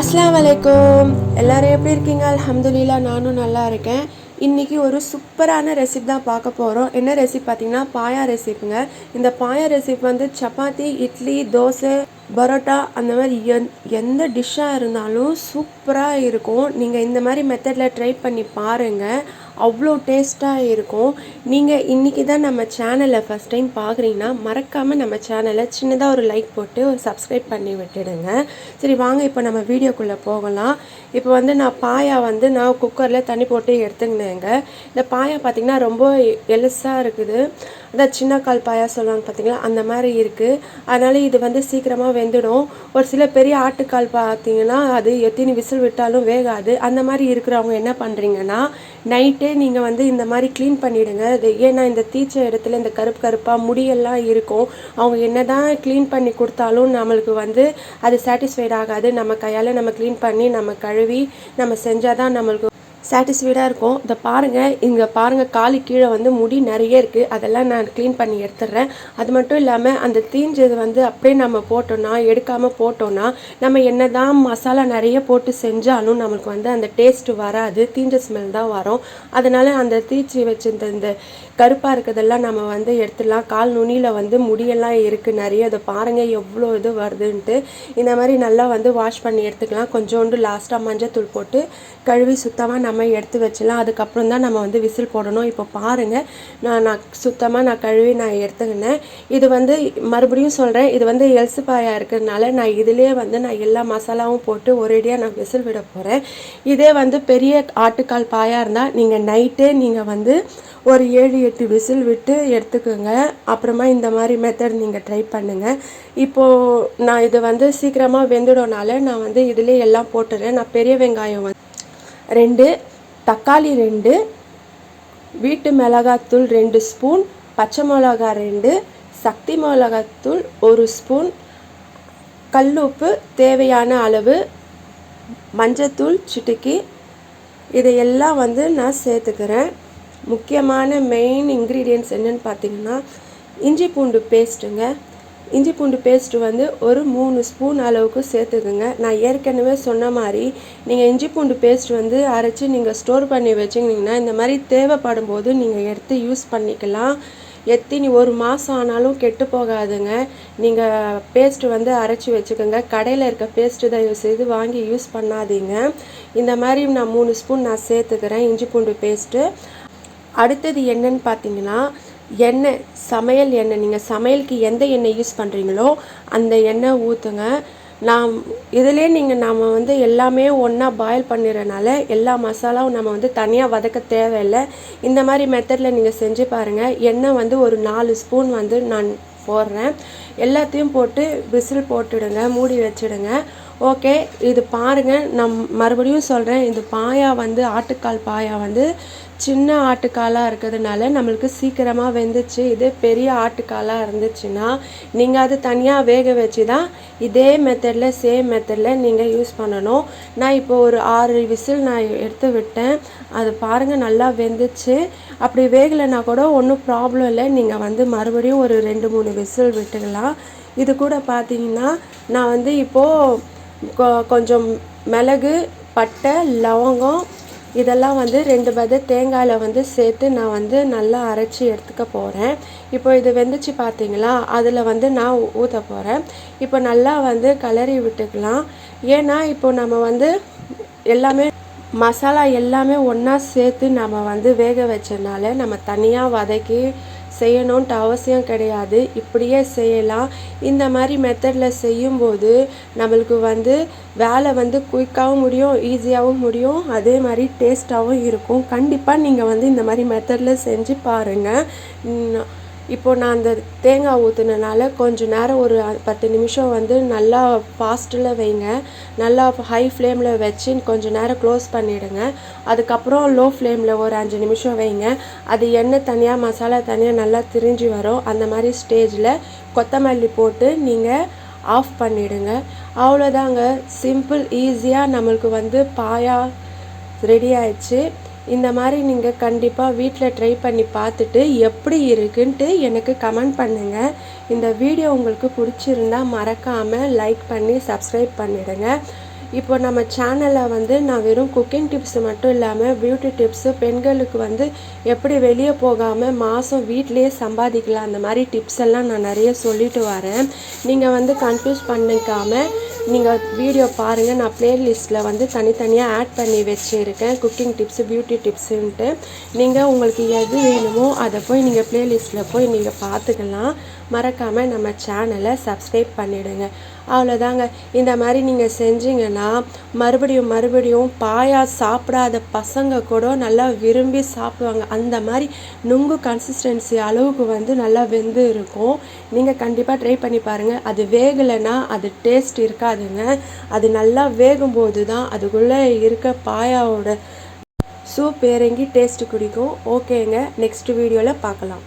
அஸ்ஸலாமு அலைக்கும். எல்லாரும் எப்படி இருக்கீங்க? அல்ஹம்துலில்லாஹ் நானும் நல்லா இருக்கேன். இன்றைக்கி ஒரு சூப்பரான ரெசிபி தான் பார்க்க போகிறோம். என்ன ரெசிபி பார்த்தீங்கன்னா பாயா ரெசிப்பிங்க. இந்த பாயா ரெசிபி வந்து சப்பாத்தி, இட்லி, தோசை, பரோட்டா அந்த மாதிரி எந்த டிஷ்ஷாக இருந்தாலும் சூப்பராக இருக்கும். நீங்கள் இந்த மாதிரி மெத்தடில் ட்ரை பண்ணி பாருங்கள், அவ்வளோ டேஸ்ட்டாக இருக்கும். நீங்கள் இன்றைக்கி தான் நம்ம சேனலை ஃபஸ்ட் டைம் பார்க்குறீங்கன்னா மறக்காமல் நம்ம சேனலை சின்னதாக ஒரு லைக் போட்டு ஒரு சப்ஸ்கிரைப் பண்ணி விட்டுடுங்க. சரி வாங்க இப்போ நம்ம வீடியோக்குள்ளே போகலாம். இப்போ வந்து நான் பாயா வந்து நான் குக்கரில் தண்ணி போட்டு எடுத்துக்கினேங்க. இந்த பாயா பார்த்திங்கன்னா ரொம்ப எலுசாக இருக்குது. அதான் சின்ன கால் பாயா சொல்லுவாங்க பார்த்திங்களா, அந்த மாதிரி இருக்குது. அதனால் இது வந்து சீக்கிரமாக வெந்துடும். ஒரு சில பெரிய ஆட்டுக்கால் பார்த்திங்கன்னா அது எத்தனை விசில் விட்டாலும் வேகாது. அந்த மாதிரி இருக்கிறவங்க என்ன பண்ணுறீங்கன்னா நைட்டே நீங்கள் வந்து இந்த மாதிரி க்ளீன் பண்ணிவிடுங்க. அது ஏன்னா இந்த தீச்ச இடத்துல இந்த கருப்பாக முடியெல்லாம் இருக்கும். அவங்க என்ன தான் க்ளீன் பண்ணி கொடுத்தாலும் நம்மளுக்கு வந்து அது சாட்டிஸ்ஃபைட் ஆகாது. நம்ம கையால் நம்ம க்ளீன் பண்ணி நம்ம கழுவி நம்ம செஞ்சால் தான் நம்மளுக்கு சாட்டிஸ்ஃபைடாக இருக்கும். இதை பாருங்கள், இங்கே பாருங்கள், காலு கீழே வந்து முடி நிறைய இருக்குது. அதெல்லாம் நான் க்ளீன் பண்ணி எடுத்துடுறேன். அது மட்டும் இல்லாமல் அந்த தீஞ்சது வந்து அப்படியே நம்ம போட்டோன்னா, எடுக்காமல் போட்டோன்னா, நம்ம என்ன தான் மசாலா நிறைய போட்டு செஞ்சாலும் நம்மளுக்கு வந்து அந்த டேஸ்ட்டு வராது, தீஞ்ச ஸ்மெல் தான் வரும். அதனால் அந்த தீச்சி வச்சிருந்த இந்த கருப்பாக இருக்கிறதெல்லாம் நம்ம வந்து எடுத்துடலாம். கால் நுனியில் வந்து முடியெல்லாம் இருக்குது நிறைய. அதை பாருங்கள் எவ்வளோ இது வருதுன்ட்டு. இந்த மாதிரி நல்லா வந்து வாஷ் பண்ணி எடுத்துக்கலாம். கொஞ்சோண்டு லாஸ்ட்டாக மஞ்சள் தூள் போட்டு கழுவி சுத்தமாக நம்ம எடுத்து வச்சிடலாம். அதுக்கப்புறம் தான் நம்ம வந்து விசில் போடணும். இப்போ பாருங்கள், நான் சுத்தமாக நான் கழுவி நான் எடுத்துக்கினேன். இது வந்து மறுபடியும் சொல்கிறேன், இது வந்து எல்சு பாயா இருக்கிறதுனால நான் இதிலே வந்து நான் எல்லா மசாலாவும் போட்டு ஒரேடியாக நான் விசில் விட போகிறேன். இதே வந்து பெரிய ஆட்டுக்கால் பாயா இருந்தால் நீங்கள் நைட்டே நீங்கள் வந்து ஒரு 7-8 விசில் விட்டு எடுத்துக்கோங்க. அப்புறமா இந்த மாதிரி மெத்தட் நீங்கள் ட்ரை பண்ணுங்கள். இப்போது நான் இது வந்து சீக்கிரமாக வெந்துடனால நான் வந்து இதிலே எல்லாம் போட்டுறேன். நான் பெரிய வெங்காயம் வந்து 2, தக்காளி 2, வீட்டு மிளகாத்தூள் 2 ஸ்பூன், பச்சை மிளகா 2, சக்தி மிளகாத்தூள் 1 ஸ்பூன், கல்லுப்பு தேவையான அளவு, மஞ்சத்தூள் சிட்டிக்கி, இதையெல்லாம் வந்து நான் சேர்த்துக்கிறேன். முக்கியமான மெயின் இன்க்ரீடியன்ட்ஸ் என்னென்னு பார்த்தீங்கன்னா இஞ்சி பூண்டு பேஸ்ட்டுங்க. இஞ்சி பூண்டு பேஸ்ட்டு வந்து ஒரு 3 ஸ்பூன் அளவுக்கு சேர்த்துக்குங்க. நான் ஏற்கனவே சொன்ன மாதிரி நீங்கள் இஞ்சி பூண்டு பேஸ்ட் வந்து அரைச்சி நீங்கள் ஸ்டோர் பண்ணி வச்சிங்கன்னா இந்த மாதிரி தேவைப்படும் போது நீங்கள் எடுத்து யூஸ் பண்ணிக்கலாம். எத்தனை ஒரு மாதம் ஆனாலும் கெட்டு போகாதுங்க. நீங்கள் பேஸ்ட்டு வந்து அரைச்சி வச்சுக்கோங்க. கடையில் இருக்க பேஸ்ட்டு தயவு செய்து வாங்கி யூஸ் பண்ணாதீங்க. இந்த மாதிரி நான் 3 ஸ்பூன் நான் சேர்த்துக்கிறேன் இஞ்சி பூண்டு பேஸ்ட்டு. அடுத்தது என்னன்னு பார்த்தீங்கன்னா எண்ணெய், சமையல் எண்ணெய். நீங்கள் சமையலுக்கு எந்த எண்ணெய் யூஸ் பண்ணுறீங்களோ அந்த எண்ணெய் ஊற்றுங்க. இதிலே நம்ம வந்து எல்லாமே ஒன்றா பாயில் பண்ணிடுறனால எல்லா மசாலாவும் நம்ம வந்து தனியாக வதக்க தேவையில்லை. இந்த மாதிரி மெத்தடில் நீங்கள் செஞ்சு பாருங்கள். எண்ணெய் வந்து ஒரு 4 ஸ்பூன் வந்து நான் போடுறேன். எல்லாத்தையும் போட்டு விசில் போட்டுடுங்க, மூடி வச்சுடுங்க. ஓகே, இது பாருங்கள், நான் மறுபடியும் சொல்கிறேன், இந்த பாயா வந்து ஆட்டுக்கால் பாயா வந்து சின்ன ஆட்டுக்காலாக இருக்கிறதுனால நம்மளுக்கு சீக்கிரமாக வெந்துச்சு. இதே பெரிய ஆட்டுக்காலாக இருந்துச்சுன்னா நீங்கள் அது தனியாக வேக வச்சு தான் இதே மெத்தடில் சேம் மெத்தடில் நீங்கள் யூஸ் பண்ணணும். நான் இப்போ ஒரு 6 விசில் நான் எடுத்து விட்டேன். அது பாருங்கள் நல்லா வெந்துச்சு. அப்படி வேகலைன்னா கூட ஒன்றும் ப்ராப்ளம் இல்லை. நீங்கள் வந்து மறுபடியும் ஒரு 2-3 விசில் விட்டுக்கலாம். இது கூட பார்த்தீங்கன்னா நான் வந்து இப்போது கொஞ்சம் மிளகு, பட்டை, லவங்கம் இதெல்லாம் வந்து 2 பத தேங்காயில் வந்து சேர்த்து நான் வந்து நல்லா அரைச்சி எடுத்துக்க போகிறேன். இப்போ இது வெந்துச்சு பார்த்தீங்களா, அதில் வந்து நான் ஊற்ற போகிறேன். இப்போ நல்லா வந்து கிளறி விட்டுக்கலாம். ஏன்னா இப்போ நம்ம வந்து எல்லாமே மசாலா எல்லாமே ஒன்றா சேர்த்து நம்ம வந்து வேக வச்சனால நம்ம தனியாக வதக்கி செய்யணுன்ட்டு அவசியம் கிடையாது. இப்படியே செய்யலாம். இந்த மாதிரி மெத்தடில் செய்யும்போது நம்மளுக்கு வந்து வேலை வந்து குயிக்காகவும் முடியும், ஈஸியாகவும் முடியும், அதே மாதிரி டேஸ்ட்டாகவும் இருக்கும். கண்டிப்பாக நீங்கள் வந்து இந்த மாதிரி மெத்தடில் செஞ்சு பாருங்கள். இப்போது நான் அந்த தேங்காய் ஊற்றுனனால கொஞ்சம் நேரம் ஒரு 10 நிமிஷம் வந்து நல்லா ஃபாஸ்ட்டில் வைங்க. நல்லா ஹை ஃப்ளேமில் வச்சு கொஞ்சம் நேரம் க்ளோஸ் பண்ணிவிடுங்க. அதுக்கப்புறம் லோ ஃப்ளேமில் ஒரு 5 நிமிஷம் வைங்க. அது எண்ணெய் தனியாக மசாலா தனியாக நல்லா திரிஞ்சு வரும். அந்த மாதிரி ஸ்டேஜில் கொத்தமல்லி போட்டு நீங்கள் ஆஃப் பண்ணிவிடுங்க. அவ்வளோதாங்க, சிம்பிள், ஈஸியாக நம்மளுக்கு வந்து பாயா ரெடி ஆயிடுச்சு. இந்த மாதிரி நீங்கள் கண்டிப்பாக வீட்டில் ட்ரை பண்ணி பார்த்துட்டு எப்படி இருக்குன்ட்டு எனக்கு கமெண்ட் பண்ணுங்கள். இந்த வீடியோ உங்களுக்கு பிடிச்சிருந்தா மறக்காமல் லைக் பண்ணி சப்ஸ்கிரைப் பண்ணிவிடுங்க. இப்போ நம்ம சேனலில் வந்து நான் வெறும் குக்கிங் டிப்ஸ் மட்டும் இல்லாமல் பியூட்டி டிப்ஸு, பெண்களுக்கு வந்து எப்படி வெளியே போகாமல் மாதம் வீட்டிலேயே சம்பாதிக்கலாம் அந்த மாதிரி டிப்ஸ் எல்லாம் நான் நிறைய சொல்லிட்டு வரேன். நீங்கள் வந்து கன்ஃபியூஸ் பண்ணிக்காமல் நீங்கள் வீடியோ பாருங்கள். நான் ப்ளேலிஸ்ட்டில் வந்து தனித்தனியாக ஆட் பண்ணி வச்சுருக்கேன் குக்கிங் டிப்ஸு, பியூட்டி டிப்ஸுன்ட்டு. நீங்கள் உங்களுக்கு எது வேணுமோ அதை போய் நீங்கள் ப்ளேலிஸ்ட்டில் போய் நீங்கள் பார்த்துக்கலாம். மறக்காமல் நம்ம சேனலை சப்ஸ்கிரைப் பண்ணிவிடுங்க. அவ்வளோதாங்க. இந்த மாதிரி நீங்கள் செஞ்சீங்கன்னா மறுபடியும் பாயா சாப்பிடாத பசங்க கூட நல்லா விரும்பி சாப்பிடுவாங்க. அந்த மாதிரி நுங்கு கன்சிஸ்டன்சி அளவுக்கு வந்து நல்லா வெந்து இருக்கும். நீங்கள் கண்டிப்பாக ட்ரை பண்ணி பாருங்கள். அது வேகலைன்னா அது டேஸ்ட் இருக்காதுங்க. அது நல்லா வேகும்போது தான் அதுக்குள்ளே இருக்க பாயாவோட சூப் இறங்கி டேஸ்ட்டு குடிக்கும். ஓகேங்க, நெக்ஸ்ட் வீடியோவில் பார்க்கலாம்.